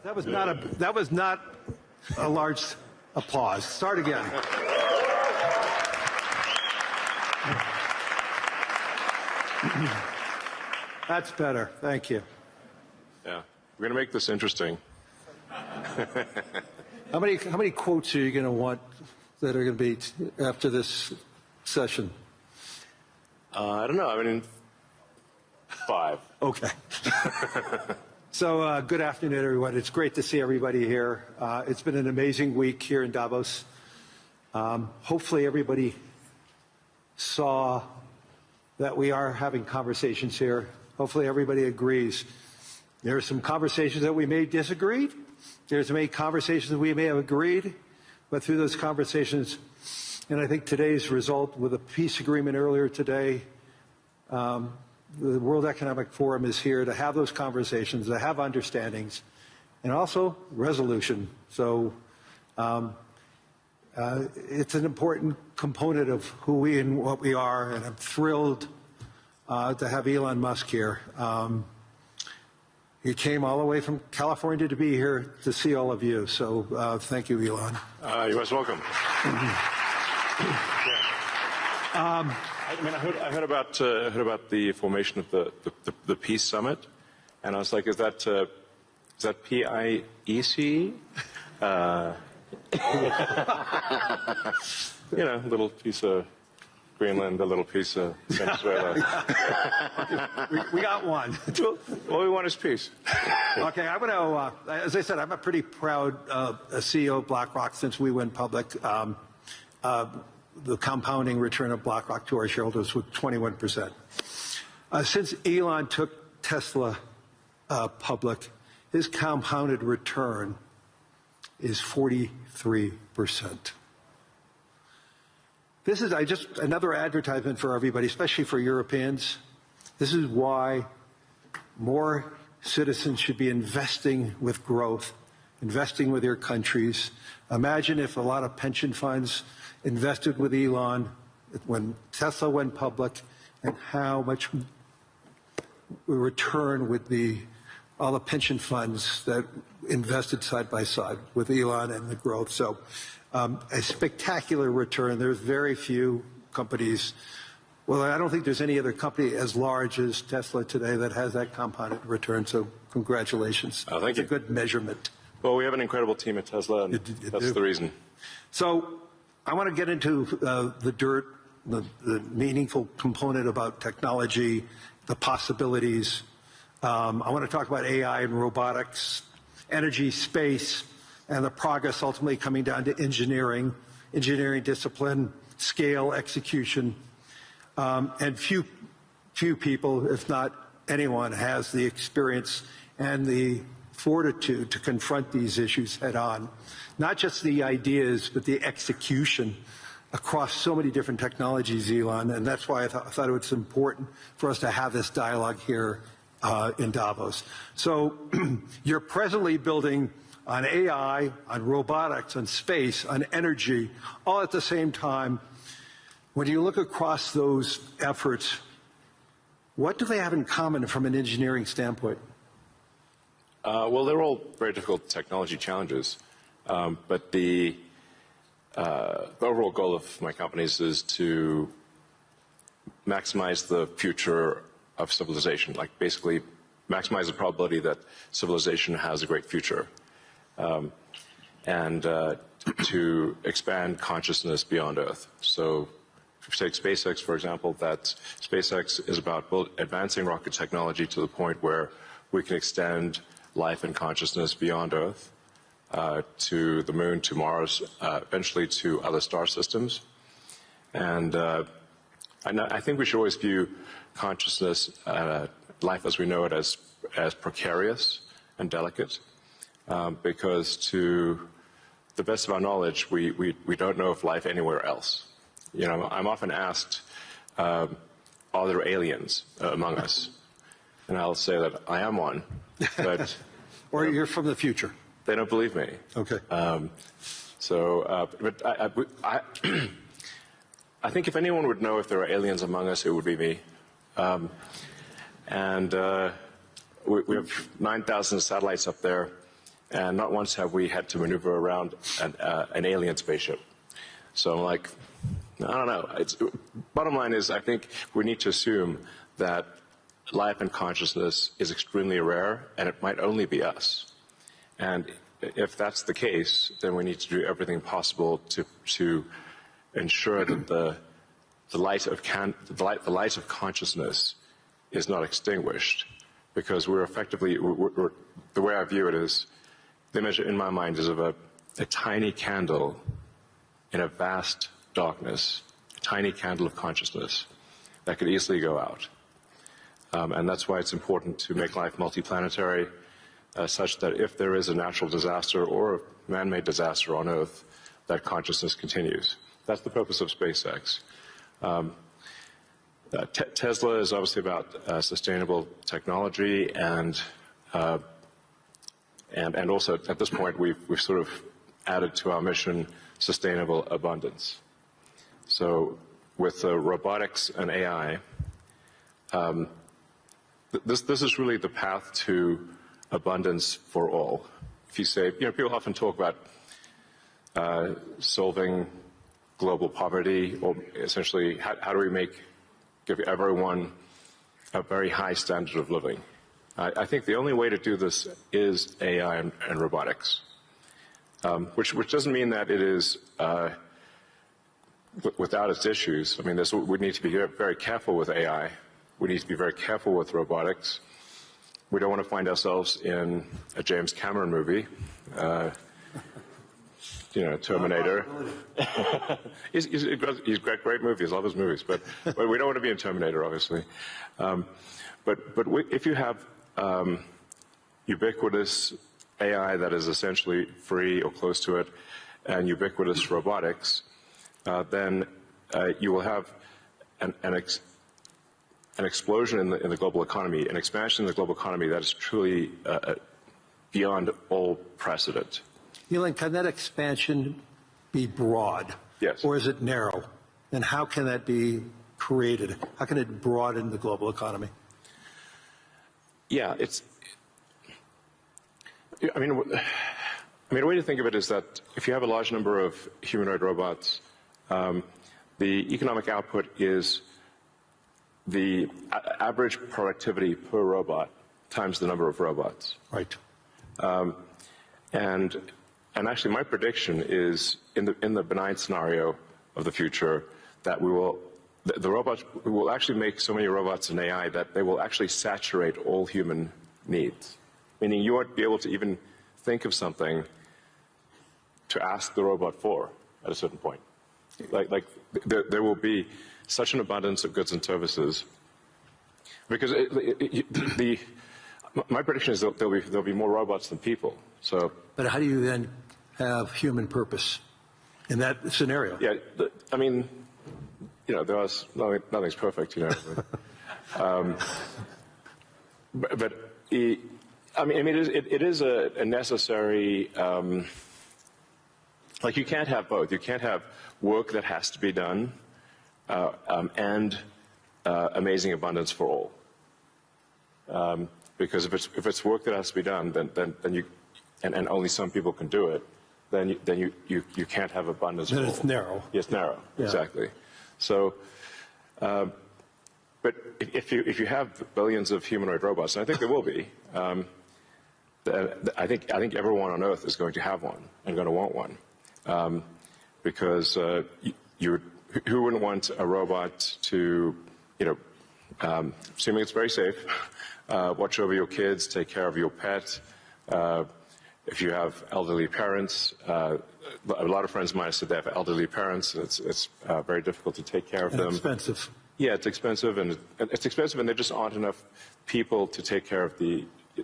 That was not a large applause. Start again. That's better. Thank you. Yeah, we're going to make this interesting. How many quotes are you going to want that are going to be after this session? I don't know. I mean, 5. Okay. So good afternoon, everyone. It's great to see everybody here. It's been an amazing week here in Davos. Hopefully everybody saw that we are having conversations here. Hopefully everybody agrees. There are some conversations that we may disagree. There's many conversations that we may have agreed. But through those conversations, and I think today's result with a peace agreement earlier today, the World Economic Forum is here to have those conversations, to have understandings, and also resolution. So it's an important component of who we and what we are, and I'm thrilled to have Elon Musk here. He came all the way from California to be here to see all of you. So thank you, Elon. You're most welcome. I heard about the formation of the Peace Summit, and I was like, is that PIEC? You know, a little piece of Greenland, a little piece of Venezuela. we got one. All we want is peace. Okay, I'm going to, as I said, I'm a pretty proud CEO of BlackRock since we went public. The compounding return of BlackRock to our shareholders was 21%. Since Elon took Tesla public, his compounded return is 43%. This is just another advertisement for everybody, especially for Europeans. This is why more citizens should be investing with growth, investing with their countries. Imagine if a lot of pension funds invested with Elon when Tesla went public, and how much return would all the pension funds that invested side by side with Elon and the growth. So a spectacular return. There's very few companies. Well, I don't think there's any other company as large as Tesla today that has that compounded return. So congratulations. Oh, thank you. It's a good measurement. Well, we have an incredible team at Tesla, and that's the reason. So I want to get into the dirt, the meaningful component about technology, the possibilities. I want to talk about AI and robotics, energy, space, and the progress ultimately coming down to engineering discipline, scale, execution. And few people, if not anyone, has the experience and the fortitude to confront these issues head on. Not just the ideas, but the execution across so many different technologies, Elon, and that's why I thought it was important for us to have this dialogue here in Davos. So you're presently building on AI, on robotics, on space, on energy, all at the same time. When you look across those efforts, what do they have in common from an engineering standpoint? Well, they're all very difficult technology challenges, but the overall goal of my companies is to maximize the future of civilization, like basically maximize the probability that civilization has a great future, and to expand consciousness beyond Earth. So if you take SpaceX, for example, that SpaceX is about advancing rocket technology to the point where we can extend life and consciousness beyond Earth, to the moon, to Mars, eventually to other star systems. And I think we should always view consciousness, life as we know it, as precarious and delicate, because to the best of our knowledge, we don't know of life anywhere else. You know, I'm often asked, are there aliens among us? And I'll say that I am one, but or you're from the future. They don't believe me. Okay. But I think if anyone would know if there are aliens among us, it would be me. We have 9,000 satellites up there, And not once have we had to maneuver around an alien spaceship. So I'm like, I don't know. Bottom line is, I think we need to assume that life and consciousness is extremely rare, and it might only be us. And if that's the case, then we need to do everything possible to ensure that the light of consciousness is not extinguished, because we're effectively, the way I view it is, the image in my mind is of a tiny candle in a vast darkness, a tiny candle of consciousness that could easily go out. And that's why it's important to make life multiplanetary, such that if there is a natural disaster or a man-made disaster on Earth, that consciousness continues. That's the purpose of SpaceX. Tesla is obviously about sustainable technology, and also at this point we've sort of added to our mission sustainable abundance. So with robotics and AI, this is really the path to abundance for all. If you say, people often talk about solving global poverty, or essentially how do we give everyone a very high standard of living. I think the only way to do this is AI and robotics, which doesn't mean that it is without its issues. I mean, we need to be very careful with AI. We need to be very careful with robotics. We don't want to find ourselves in a James Cameron movie, Terminator. He's got great movies, love his movies, but we don't want to be in Terminator, obviously. But if you have ubiquitous AI that is essentially free or close to it, and ubiquitous robotics, then you will have an explosion in the global economy, an expansion in the global economy that is truly beyond all precedent. Elon, can that expansion be broad? Yes. Or is it narrow? And how can that be created? How can it broaden the global economy? Yeah, I mean, a way to think of it is that if you have a large number of humanoid robots, the economic output is the average productivity per robot times the number of robots. Right. And actually, my prediction is in the benign scenario of the future that the robots will actually make so many robots in AI that they will actually saturate all human needs. Meaning you won't be able to even think of something to ask the robot for at a certain point. Like there will be such an abundance of goods and services, because my prediction is that there'll be more robots than people. So, but how do you then have human purpose in that scenario? Yeah, I mean, nothing's perfect, but it is a necessary. Like, you can't have both. You can't have work that has to be done and amazing abundance for all. Because if it's work that has to be done, then you and only some people can do it, then you can't have abundance. Then for it's all. narrow. It's narrow, yeah. Exactly. So, but if you have billions of humanoid robots, and I think there will be, I think everyone on Earth is going to have one and going to want one, because who wouldn't want a robot to, assuming it's very safe, watch over your kids, take care of your pet. If you have elderly parents, a lot of friends of mine said they have elderly parents. It's very difficult to take care of them. Expensive. Yeah, it's expensive, and there just aren't enough people to take care of there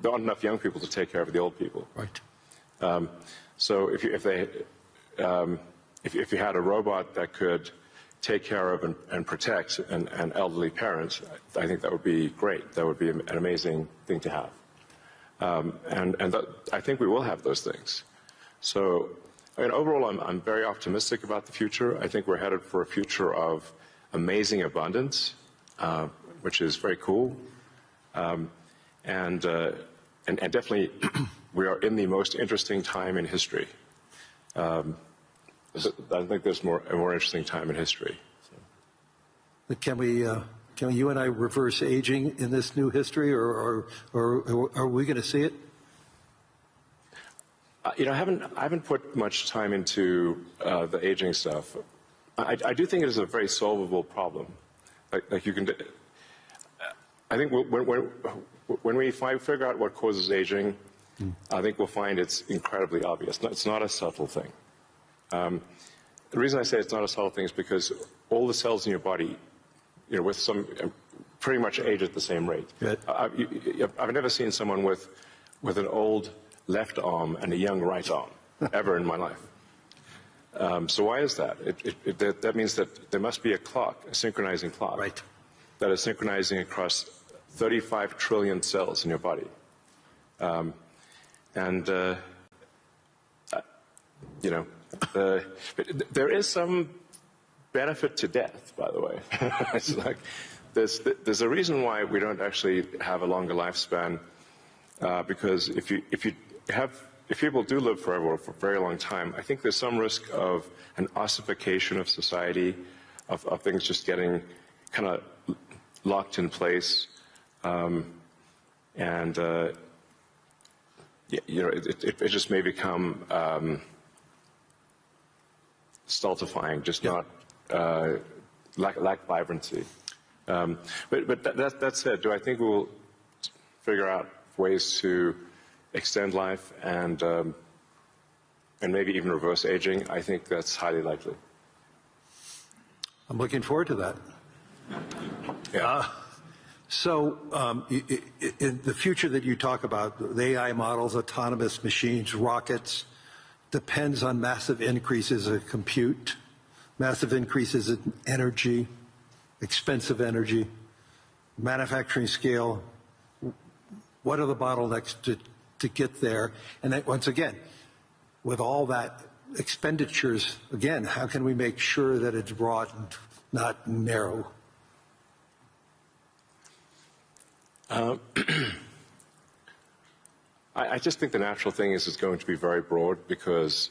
aren't enough young people to take care of the old people. Right. So if you had a robot that could take care of and protect an elderly parent, I think that would be great. That would be an amazing thing to have. I think we will have those things. So, overall, I'm very optimistic about the future. I think we're headed for a future of amazing abundance, which is very cool, and definitely we are in the most interesting time in history. I think there's a more interesting time in history. So. Can you and I reverse aging in this new history, or are we going to see it? I haven't put much time into the aging stuff. I do think it is a very solvable problem. Like you can, I think when we figure out what causes aging, I think we'll find it's incredibly obvious. It's not a subtle thing. The reason I say it's not a subtle thing is because all the cells in your body, with some pretty much age at the same rate. Right. I've never seen someone with an old left arm and a young right arm ever in my life. So why is that? That means that there must be a clock, a synchronizing clock, right, that is synchronizing across 35 trillion cells in your body. There is some benefit to death, by the way. It's like there's a reason why we don't actually have a longer lifespan, because if people do live forever for a very long time, I think there's some risk of an ossification of society, of things just getting kind of locked in place, it just may become stultifying, just not lack vibrancy. But that said, do I think we'll figure out ways to extend life and maybe even reverse aging? I think that's highly likely. I'm looking forward to that. Yeah. In the future that you talk about, the AI models, autonomous machines, rockets, depends on massive increases in compute, massive increases in energy, expensive energy, manufacturing scale. What are the bottlenecks to get there? And then, once again, with all that expenditures, again, how can we make sure that it's broad and not narrow? I just think the natural thing is it's going to be very broad, because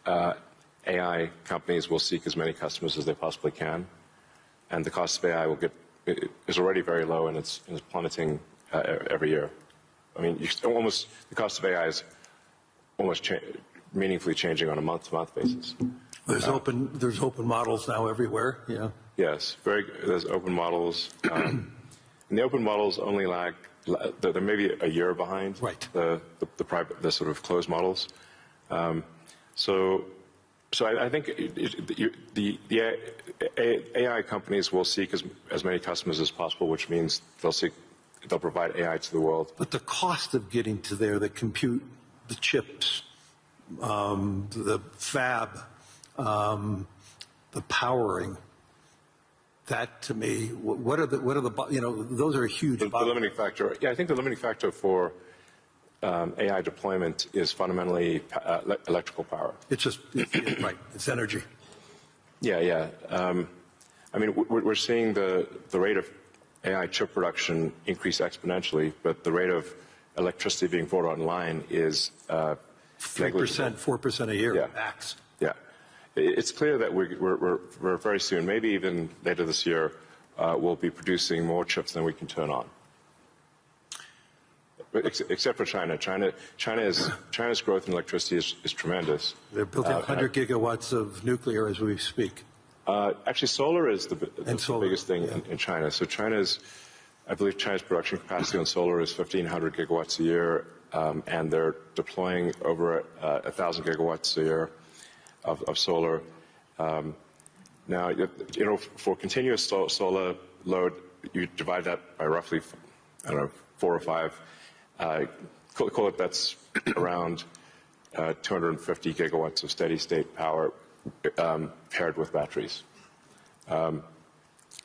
AI companies will seek as many customers as they possibly can, and the cost of AI is already very low, and it's plummeting every year. I mean, the cost of AI is almost meaningfully changing on a month-to-month basis. There's open models now everywhere. Yeah. Yes, there's open models, and the open models only lag. They're maybe a year behind, right, the sort of closed models. So I think the AI companies will seek as many customers as possible, which means they'll provide AI to the world. But the cost of getting to there, the compute, the chips, the fab, the powering, that to me, what are the those are huge. The limiting factor. Yeah, I think the limiting factor for AI deployment is fundamentally electrical power. It's just right. It's energy. Yeah. I mean, we're seeing the rate of AI chip production increase exponentially, but the rate of electricity being brought online is 3%, 4% a year. Yeah. Max. Yeah. It's clear that we're very soon, maybe even later this year, we'll be producing more chips than we can turn on. Except for China. China's growth in electricity is tremendous. They're building 100 gigawatts of nuclear as we speak. Actually, solar is the biggest thing in China. So I believe China's production capacity on solar is 1,500 gigawatts a year, and they're deploying over 1,000 gigawatts a year of solar. Now, for continuous solar load, you divide that by roughly, 4 or 5. Call it that's around 250 gigawatts of steady-state power paired with batteries.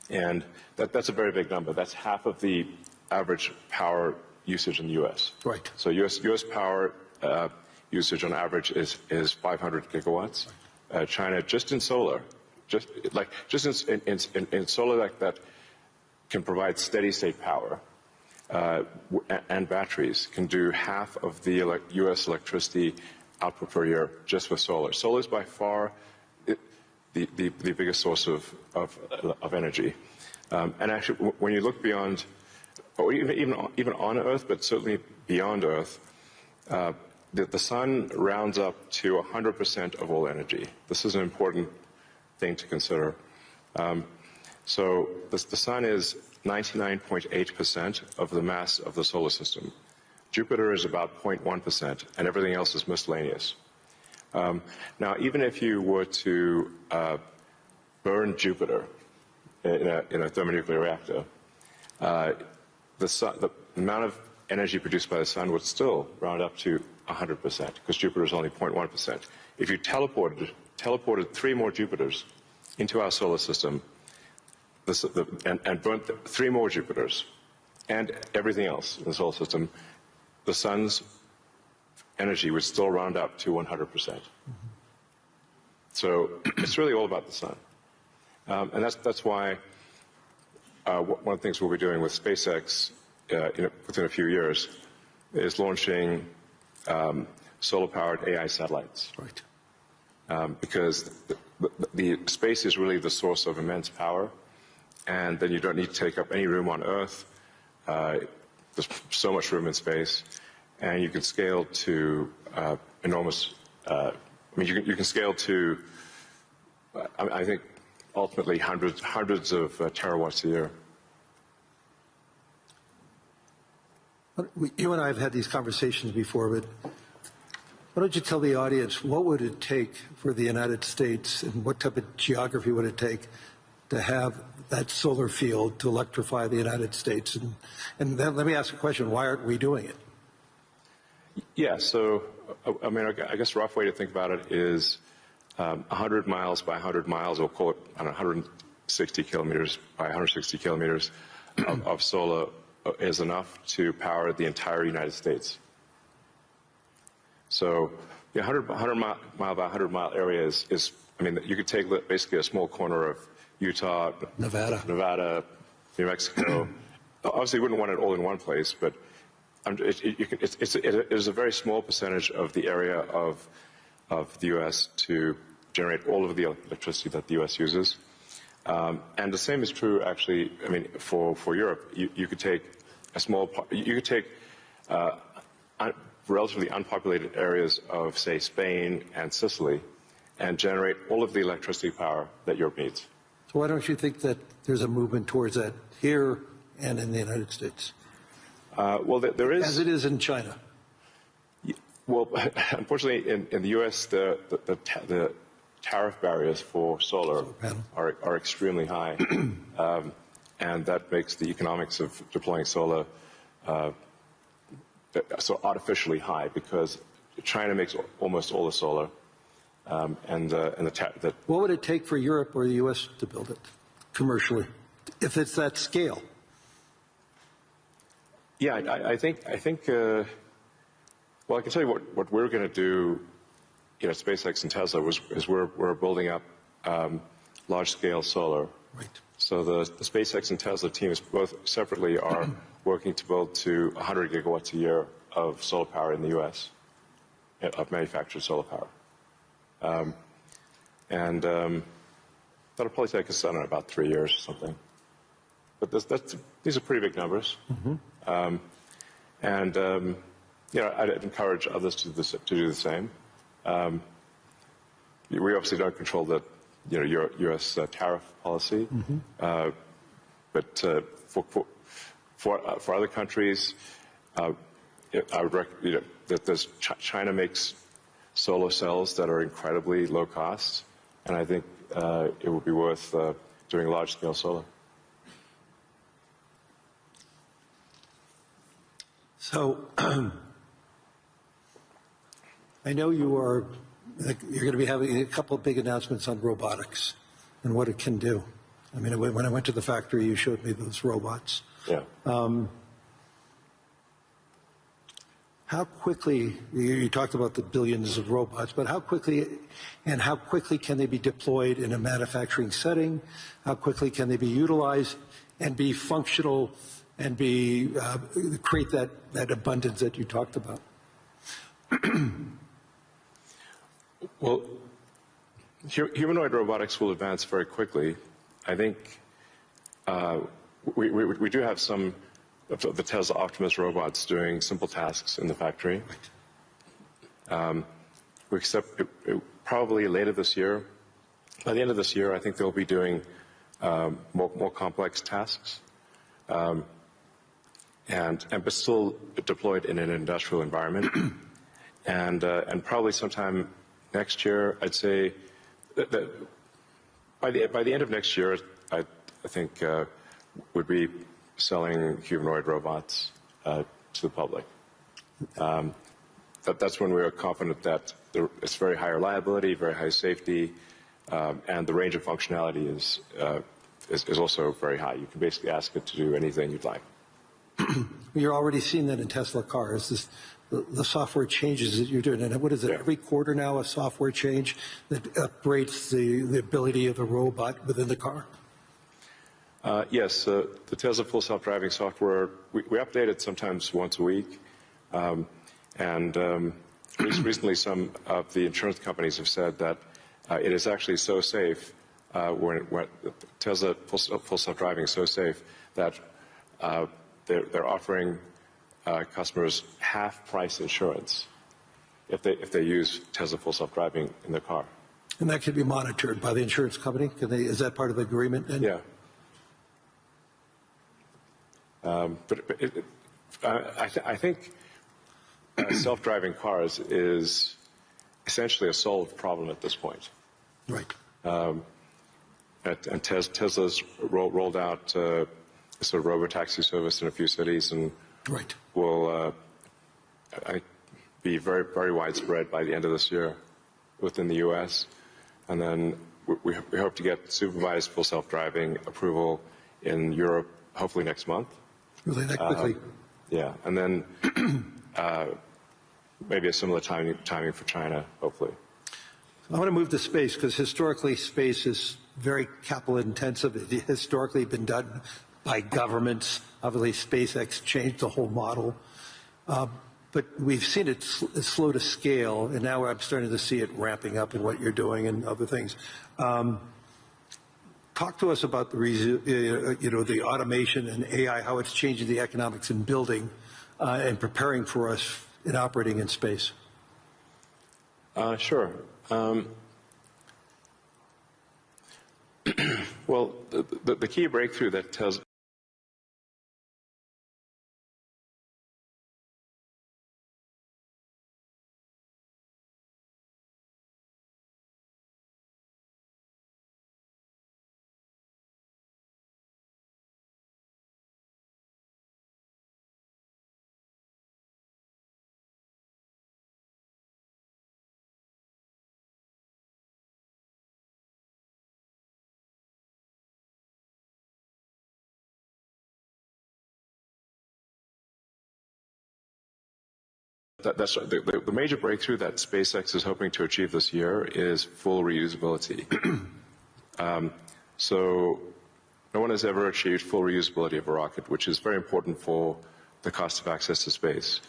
And that's a very big number. That's half of the average power usage in the U.S. Right. So U.S. power usage on average is 500 gigawatts. China, just in solar, in solar that can provide steady-state power, and batteries can do half of the U.S. electricity output per year just with solar. Solar is by far the biggest source of energy. And actually, when you look beyond, or even on Earth, but certainly beyond Earth, the sun rounds up to 100% of all energy. This is an important thing to consider. So the sun is 99.8% of the mass of the solar system. Jupiter is about 0.1%, and everything else is miscellaneous. Now, even if you were to burn Jupiter in a thermonuclear reactor, the amount of energy produced by the sun would still round up to 100%, because Jupiter is only 0.1%. If you teleported 3 more Jupiters into our solar system, and burnt 3 more Jupiters and everything else in the solar system, the sun's energy would still round up to 100%. So it's really all about the sun. And that's why one of the things we'll be doing with SpaceX within a few years is launching solar-powered AI satellites. Right. Because the space is really the source of immense power, and then you don't need to take up any room on Earth. There's so much room in space, and you can scale to enormous. I mean, you can scale to, I think, ultimately hundreds of terawatts a year. You and I have had these conversations before, but why don't you tell the audience what would it take for the United States, and what type of geography would it take to have that solar field to electrify the United States? And then let me ask a question, why aren't we doing it? Yeah, so, I mean, I guess a rough way to think about it is 100 miles by 100 miles, or call it, I don't know, 160 kilometers by 160 kilometers of solar is enough to power the entire United States. So the 100 mile by 100 mile area is, I mean, you could take basically a small corner of Utah, Nevada, New Mexico. Obviously, you wouldn't want it all in one place, but it is a very small percentage of the area of the U.S. to generate all of the electricity that the U.S. uses. And the same is true, actually, I mean, for Europe. You could take a small, you could take relatively unpopulated areas of, say, Spain and Sicily, and generate all of the electricity power that Europe needs. So why don't you think that there's a movement towards that here and in the United States? Well, there is. As it is in China. Well, unfortunately, in the U.S., the tariff barriers for solar are extremely high, and that makes the economics of deploying solar so artificially high, because China makes almost all the solar, What would it take for Europe or the U.S. to build it commercially, if it's that scale? Yeah, I think. Well, I can tell you what we're going to do, SpaceX and Tesla is we're building up large-scale solar. Right. So the SpaceX and Tesla teams both separately are working to build to 100 gigawatts a year of solar power in the U.S., of manufactured solar power. That'll probably take us, I don't know, about 3 years or something. But these are pretty big numbers. Mm-hmm. I'd encourage others to do the same. We obviously don't control the U.S. Tariff policy, mm-hmm. But for other countries, I would recommend that China makes solar cells that are incredibly low cost, and I think it would be worth doing large-scale solar. So I know you're going to be having a couple of big announcements on robotics and what it can do. I mean, when I went to the factory, you showed me those robots. Yeah. How quickly, you talked about the billions of robots, but how quickly can they be deployed in a manufacturing setting? How quickly can they be utilized and be functional and create that abundance that you talked about? Well, humanoid robotics will advance very quickly. I think we do have some of the Tesla Optimus robots doing simple tasks in the factory. We expect probably later this year. By the end of this year, I think they'll be doing more complex tasks, but still deployed in an industrial environment. And probably sometime next year, I'd say that by the end of next year, I think would be selling humanoid robots to the public. That's when we are confident that it's very high reliability, very high safety, and the range of functionality is also very high. You can basically ask it to do anything you'd like. You're already seeing that in Tesla cars. The software changes that you're doing, and what is it? Yeah. Every quarter now, a software change that upgrades the ability of the robot within the car. Yes, the Tesla full self-driving software, we update it sometimes once a week. Recently, some of the insurance companies have said that it is actually so safe, when Tesla full self-driving is so safe that they're offering customers half-price insurance if they use Tesla full self-driving in their car. And that can be monitored by the insurance company? Is that part of the agreement? Yeah. I think self-driving cars is essentially a solved problem at this point. Right. And Tesla's rolled out a sort of robo-taxi service in a few cities, and right. will be very, very widespread by the end of this year within the U.S. And then we hope to get supervised full self-driving approval in Europe hopefully next month. Really that quickly? Yeah, and then maybe a similar timing for China, hopefully. I want to move to space because historically space is very capital intensive. It historically been done by governments. Obviously SpaceX changed the whole model. But we've seen it slow to scale, and now I'm starting to see it ramping up in what you're doing and other things. Talk to us about the automation and AI, how it's changing the economics in building and preparing for us in operating in space. Sure. Well, the key breakthrough that Tesla That's right. The major breakthrough that SpaceX is hoping to achieve this year is full reusability. So no one has ever achieved full reusability of a rocket, which is very important for the cost of access to space.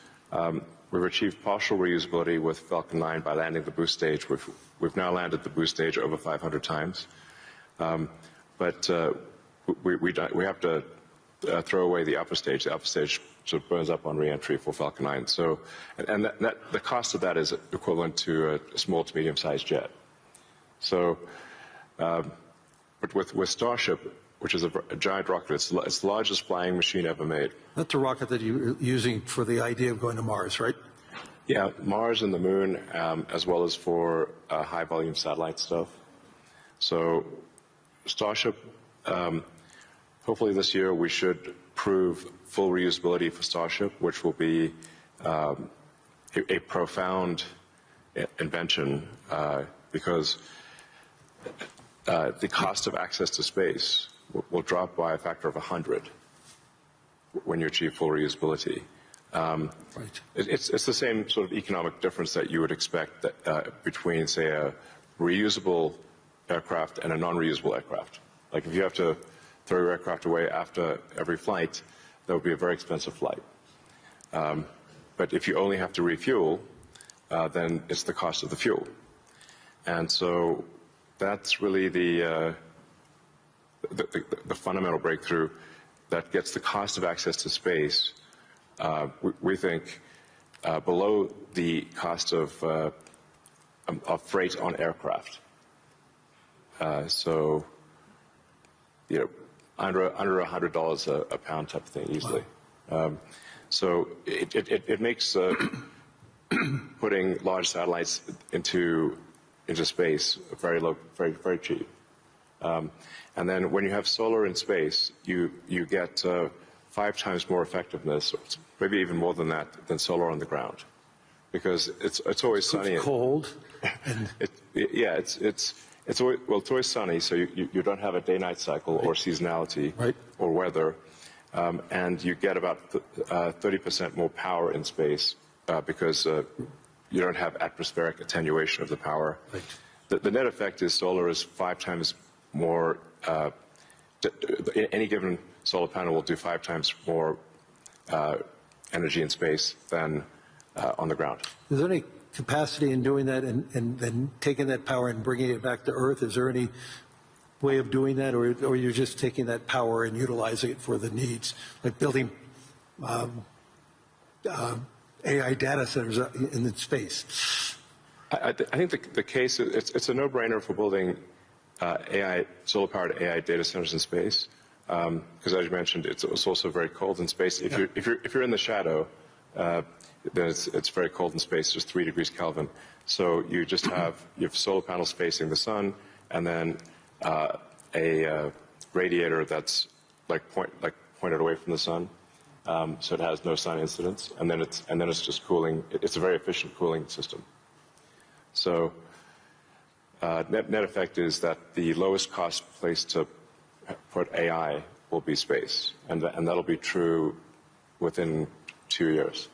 We've achieved partial reusability with Falcon 9 by landing the boost stage. We've now landed the boost stage over 500 times. But we have to throw away the upper stage. The upper stage sort of burns up on re-entry for Falcon 9. So, and the cost of that is equivalent to a small to medium-sized jet. So, but with Starship, which is a giant rocket, it's the largest flying machine ever made. That's a rocket that you're using for the idea of going to Mars, right? Yeah, Mars and the Moon, as well as for high-volume satellite stuff. So, Starship, hopefully this year we should prove full reusability for Starship, which will be a profound invention because the cost of access to space will drop by a factor of 100 when you achieve full reusability. Right. It's the same sort of economic difference that you would expect that, between, say, a reusable aircraft and a non-reusable aircraft. Like if you have to throw your aircraft away after every flight, that would be a very expensive flight. But if you only have to refuel, then it's the cost of the fuel. And so that's really the fundamental breakthrough that gets the cost of access to space, we think, below the cost of freight on aircraft. So, you know, under $100 a pound type of thing easily. Wow. So it makes putting large satellites into space very low, very cheap. And then when you have solar in space, you get 5 times more effectiveness, maybe even more than that, than solar on the ground, because it's always sunny. It's cold. It's always sunny, so you don't have a day-night cycle or seasonality or weather, and you get about 30% more power in space because you don't have atmospheric attenuation of the power. Right. The net effect is solar is 5 times more. Any given solar panel will do 5 times more energy in space than on the ground. Is there any capacity in doing that and then taking that power and bringing it back to Earth? Is there any way of doing that, or you're just taking that power and utilizing it for the needs, like building AI data centers in space? I think the case, it's a no-brainer for building solar-powered AI data centers in space, because as you mentioned, it's also very cold in space. If you're in the shadow, then it's very cold in space, just 3 degrees Kelvin. So you just have solar panels facing the sun, and then a radiator that's pointed away from the sun, so it has no sun incidence, and then it's just cooling. It's a very efficient cooling system. So net effect is that the lowest cost place to put AI will be space, and that'll be true within 2 years.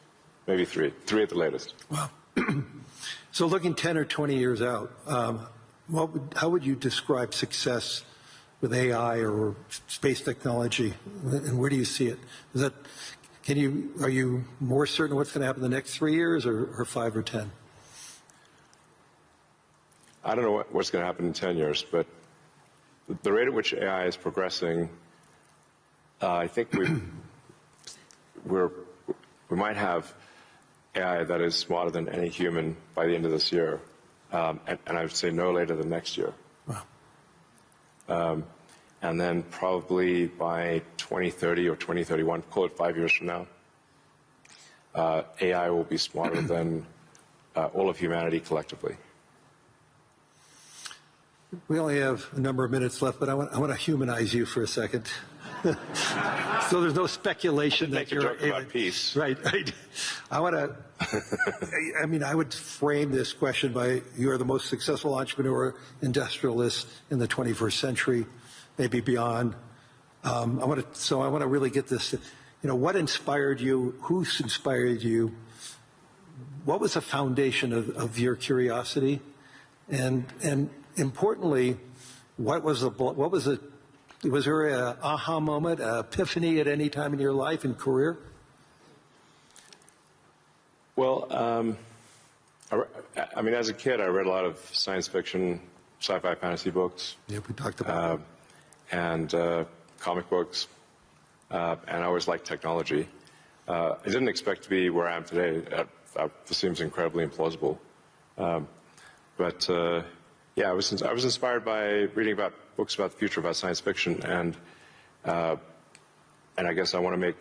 Maybe 3 at the latest. Wow. So looking 10 or 20 years out, how would you describe success with AI or space technology, and where do you see it? Are you more certain what's going to happen in the next 3 years or 5 or 10? I don't know what's going to happen in 10 years, but the rate at which AI is progressing, I think we might have AI that is smarter than any human by the end of this year, and I would say no later than next year. Wow. And then probably by 2030 or 2031, call it 5 years from now, AI will be smarter than all of humanity collectively. We only have a number of minutes left, but I want to humanize you for a second. So there's no speculation that you're about peace. Right. I want to. I would frame this question by: you are the most successful entrepreneur, industrialist in the 21st century, maybe beyond. I want to really get this. What inspired you? Who's inspired you? What was the foundation of your curiosity? And importantly, was there an aha moment, an epiphany at any time in your life and career? Well, as a kid, I read a lot of science fiction, sci-fi, fantasy books. Yeah, we talked about that. And comic books, and I always liked technology. I didn't expect to be where I am today. This seems incredibly implausible. But I was inspired by reading about books about the future, about science fiction, and I guess I want to make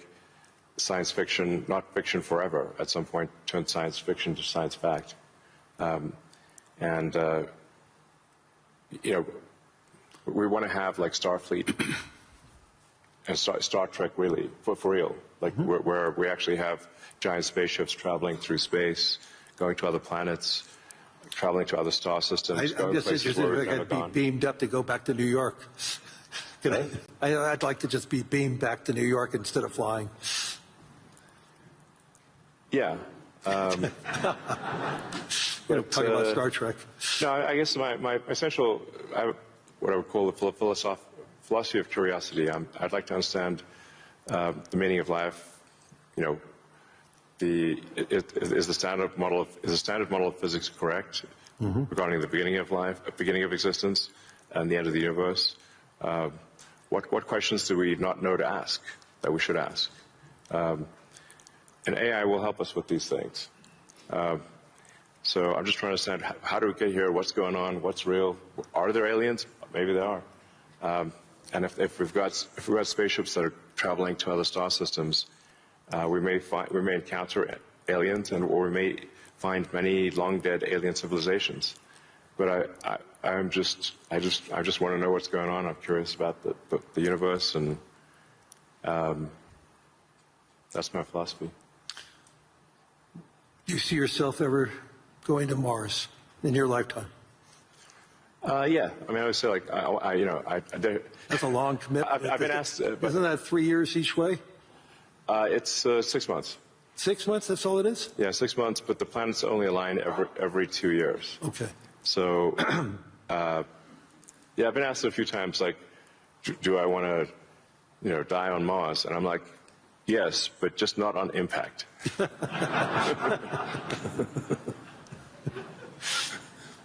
science fiction not fiction forever. At some point, turn science fiction to science fact, we want to have like Starfleet and Star Trek, really for real, like where we actually have giant spaceships traveling through space, going to other planets, traveling to other star systems. I'm just interested if I could be beamed up to go back to New York. I'd like to just be beamed back to New York instead of flying. Yeah. Talking about Star Trek. No, I guess my essential, what I would call the philosophy of curiosity. I'd like to understand the meaning of life, is the standard model of physics correct regarding the beginning of life, beginning of existence, and the end of the universe? What questions do we not know to ask that we should ask? And AI will help us with these things. So I'm just trying to understand, how do we get here? What's going on? What's real? Are there aliens? Maybe there are. And if we've got spaceships that are traveling to other star systems, we may encounter aliens, or we may find many long dead alien civilizations. But I just want to know what's going on. I'm curious about the universe, and that's my philosophy. Do you see yourself ever going to Mars in your lifetime? Yeah, I mean, I would say, like, That's a long commitment. I've been asked. Isn't that 3 years each way? It's 6 months. 6 months, that's all it is? Yeah, 6 months, but the planets only align every 2 years. Okay. So, yeah, I've been asked a few times, like, do I want to, die on Mars? And I'm like, yes, but just not on impact.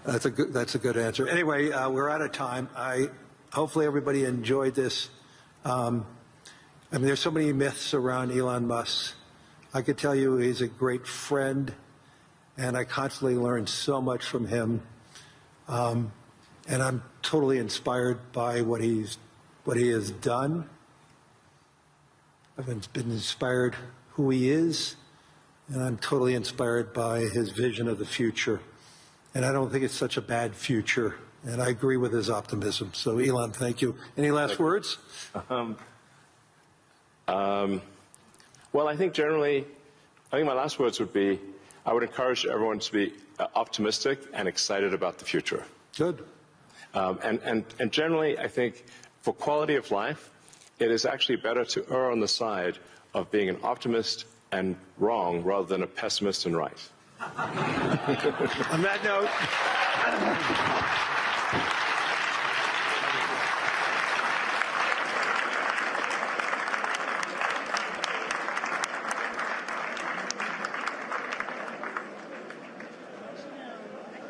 That's a good answer. Anyway, we're out of time. Hopefully everybody enjoyed this. I mean, there's so many myths around Elon Musk. I could tell you he's a great friend, and I constantly learn so much from him. And I'm totally inspired by what he has done. I've been inspired who he is, and I'm totally inspired by his vision of the future. And I don't think it's such a bad future, and I agree with his optimism. So, Elon, thank you. Any last words? Well, I think my last words would be, I would encourage everyone to be optimistic and excited about the future. Good. And generally, I think for quality of life, it is actually better to err on the side of being an optimist and wrong rather than a pessimist and right. On that note.